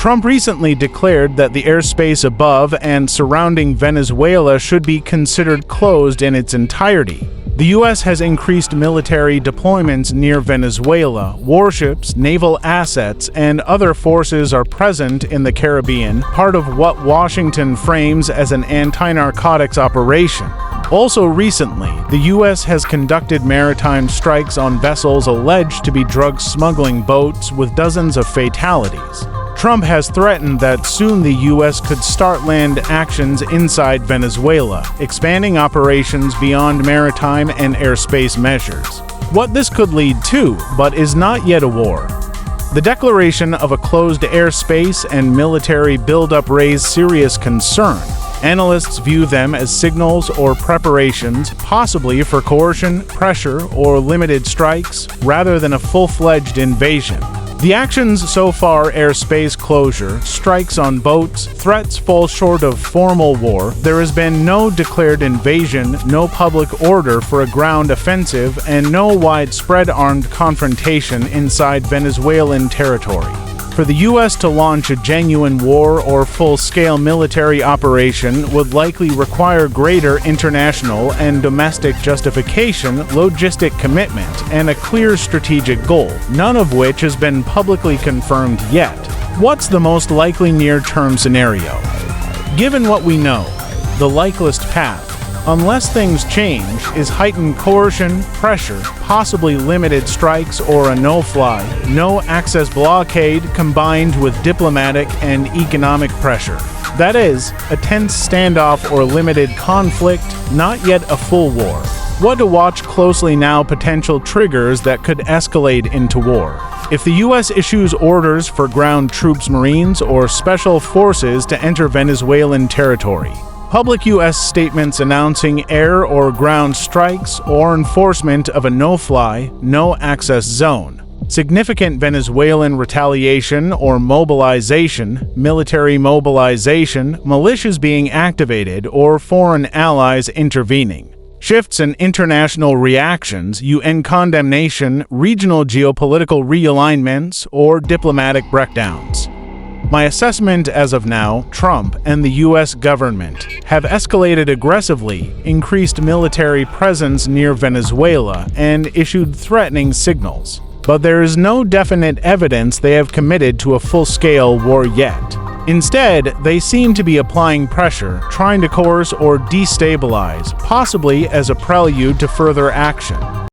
Trump recently declared that the airspace above and surrounding Venezuela should be considered closed in its entirety. The U.S. has increased military deployments near Venezuela. Warships, naval assets, and other forces are present in the Caribbean, part of what Washington frames as an anti-narcotics operation. Also recently, the U.S. has conducted maritime strikes on vessels alleged to be drug smuggling boats with dozens of fatalities. Trump has threatened that soon the U.S. could start land actions inside Venezuela, expanding operations beyond maritime and airspace measures. What this could lead to, but is not yet a war. The declaration of a closed airspace and military buildup raise serious concern. Analysts view them as signals or preparations, possibly for coercion, pressure, or limited strikes, rather than a full-fledged invasion. The actions so far, airspace closure, strikes on boats, threats fall short of formal war. There has been no declared invasion, no public order for a ground offensive, and no widespread armed confrontation inside Venezuelan territory. For the U.S. to launch a genuine war or full-scale military operation would likely require greater international and domestic justification, logistic commitment, and a clear strategic goal, none of which has been publicly confirmed yet. What's the most likely near-term scenario? Given what we know, the likeliest path, unless things change, is heightened coercion, pressure, possibly limited strikes or a no-fly, no-access blockade combined with diplomatic and economic pressure. That is, a tense standoff or limited conflict, not yet a full war. What to watch closely now: potential triggers that could escalate into war. If the U.S. issues orders for ground troops, Marines, or special forces to enter Venezuelan territory. Public U.S. statements announcing air or ground strikes or enforcement of a no-fly, no-access zone. Significant Venezuelan retaliation or mobilization, military mobilization, militias being activated, or foreign allies intervening. Shifts in international reactions, UN condemnation, regional geopolitical realignments, or diplomatic breakdowns. My assessment as of now: Trump and the U.S. government have escalated aggressively, increased military presence near Venezuela, and issued threatening signals. But there is no definite evidence they have committed to a full-scale war yet. Instead, they seem to be applying pressure, trying to coerce or destabilize, possibly as a prelude to further action.